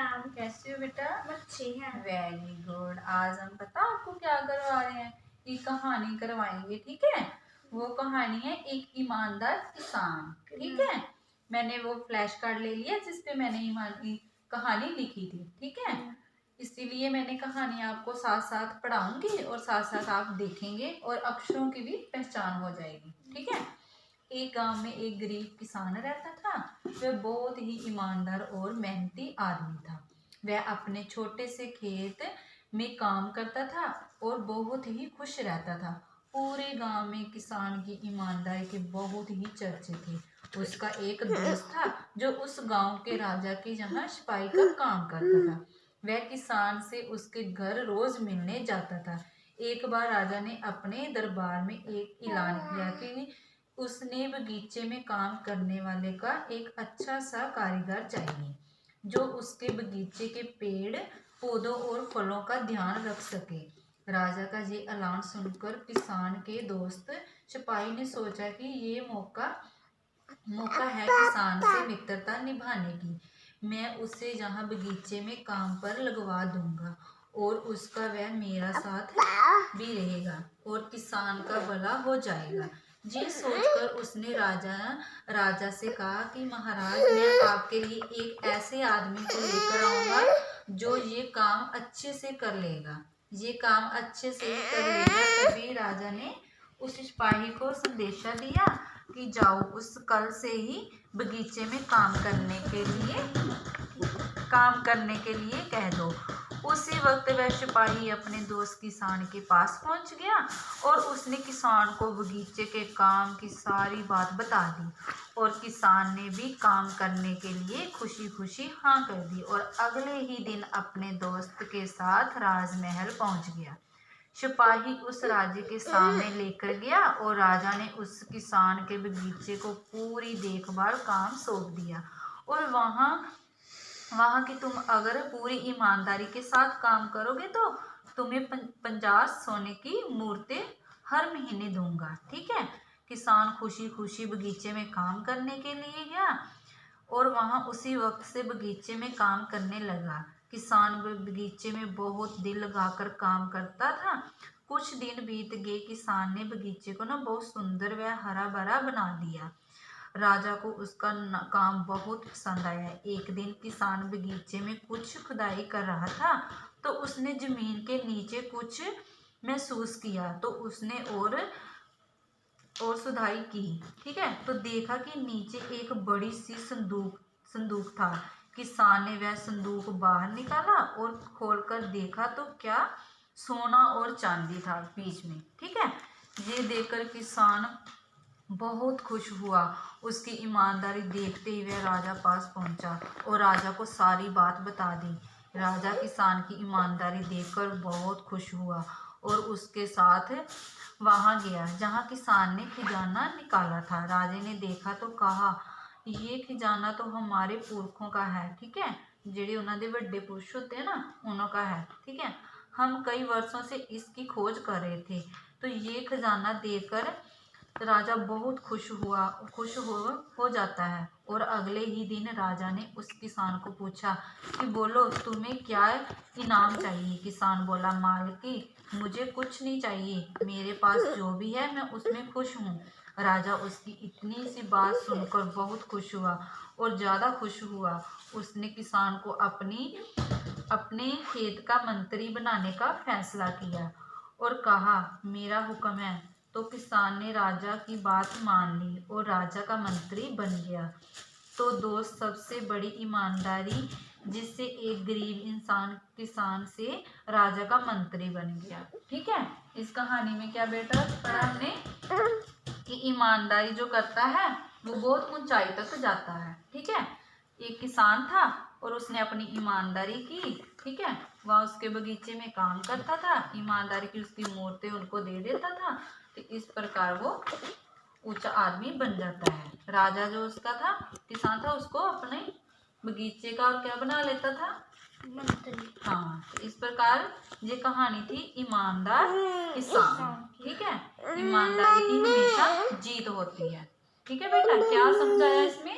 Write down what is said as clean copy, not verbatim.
Ma'am. कैसे हो बेटा? अच्छी है। Very good. आज हम पता आपको क्या करवा रहे हैं? एक कहानी करवाएंगे, ठीक है? वो कहानी है एक ईमानदार किसान, ठीक है? मैंने वो फ्लैश कार्ड ले लिया जिसपे मैंने ईमानी कहानी लिखी थी, ठीक है? इसीलिए मैंने कहानी आपको साथ साथ पढ़ाऊंगी और साथ साथ आप देखेंगे और अक्षरों की भी पहचान हो जाएगी, ठीक है? एक गांव में एक गरीब किसान रहता था। वह बहुत ही ईमानदार और मेहनती आदमी था। वह अपने छोटे से खेत में काम करता था और बहुत ही खुश रहता था। पूरे गांव में किसान की ईमानदारी के बहुत ही चर्चे थे। उसका एक दोस्त था जो उस गांव के राजा के यहाँ सिपाही का काम करता था। वह किसान से उसके घर रोज मिलने जाता था। एक बार राजा ने अपने दरबार में एक ऐलान किया कि उसने बगीचे में काम करने वाले का एक अच्छा सा कारीगर चाहिए जो उसके बगीचे के पेड़ पौधों और फलों का ध्यान रख सके। राजा का ये ऐलान सुनकर किसान के दोस्त सिपाही ने सोचा कि ये मौका है किसान से मित्रता निभाने की। मैं उसे यहाँ बगीचे में काम पर लगवा दूंगा और उसका वह मेरा साथ भी रहेगा और किसान का भला हो जाएगा। ये सोचकर उसने राजा से कहा कि महाराज, मैं आपके लिए एक ऐसे आदमी को लेकर आऊंगा जो ये काम अच्छे से कर लेगा। तभी राजा ने उस सिपाही को संदेशा दिया कि जाओ उस कल से ही बगीचे में काम करने के लिए कह दो। उसी वक्त वह सिपाही अपने दोस्त किसान के पास पहुंच गया और उसने किसान को बगीचे के काम की सारी बात बता दी और किसान ने भी काम करने के लिए खुशी खुशी हाँ कर दी और अगले ही दिन अपने दोस्त के साथ राजमहल पहुंच गया। सिपाही उस राजे के सामने लेकर गया और राजा ने उस किसान के बगीचे को पूरी देखभाल काम सौंप दिया और वहाँ की तुम अगर पूरी ईमानदारी के साथ काम करोगे तो तुम्हें 50 सोने की मूर्तें हर महीने दूंगा, ठीक है? किसान खुशी खुशी बगीचे में काम करने के लिए गया और वहाँ उसी वक्त से बगीचे में काम करने लगा। किसान बगीचे में बहुत दिल लगाकर काम करता था। कुछ दिन बीत गए। किसान ने बगीचे को ना बहुत सुंदर व हरा भरा बना दिया। राजा को उसका काम बहुत पसंद आया। एक दिन किसान बगीचे में कुछ खुदाई कर रहा था तो उसने जमीन के नीचे कुछ महसूस किया तो उसने और सुधाई की, ठीक है? तो देखा कि नीचे एक बड़ी सी संदूक था। किसान ने वह संदूक बाहर निकाला और खोलकर देखा तो क्या सोना और चांदी था बीच में, ठीक है? ये देखकर किसान बहुत खुश हुआ। उसकी ईमानदारी देखते ही वह राजा पास पहुंचा और राजा को सारी बात बता दी। राजा किसान की ईमानदारी देखकर बहुत खुश हुआ और उसके साथ वहां गया जहां किसान ने खजाना निकाला था। राजे ने देखा तो कहा, ये खजाना तो हमारे पुरखों का है, ठीक है? जेडे उन्होंने बड़े पुरुष होते हैं ना, उनका है, ठीक है? हम कई वर्षों से इसकी खोज कर रहे थे। तो ये खजाना देकर राजा बहुत खुश हो जाता है और अगले ही दिन राजा ने उस किसान को पूछा कि बोलो तुम्हें क्या इनाम चाहिए? किसान बोला, मालिकी, मुझे कुछ नहीं चाहिए, मेरे पास जो भी है मैं उसमें खुश हूँ। राजा उसकी इतनी सी बात सुनकर बहुत खुश हुआ और ज़्यादा खुश हुआ। उसने किसान को अपने खेत का मंत्री बनाने का फैसला किया और कहा, मेरा हुक्म है। तो किसान ने राजा की बात मान ली और राजा का मंत्री बन गया। तो दोस्त, सबसे बड़ी ईमानदारी जिससे एक गरीब इंसान किसान से राजा का मंत्री बन गया, ठीक है? इस कहानी में क्या बेटा पढ़ा हमने कि ईमानदारी जो करता है वो बहुत ऊंचाई तक जाता है, ठीक है? एक किसान था और उसने अपनी ईमानदारी की, ठीक है? वह उसके बगीचे में काम करता था, ईमानदारी की उसकी मूर्तें उनको दे देता था। तो इस प्रकार वो ऊंचा आदमी बन जाता है। राजा जो उसका था, किसान था, उसको अपने बगीचे का और क्या बना लेता था? मंत्री। हाँ, तो इस प्रकार ये कहानी थी ईमानदार किसान, ठीक है? ईमानदारी की हमेशा जीत होती है, ठीक है बेटा? क्या समझाया इसमें?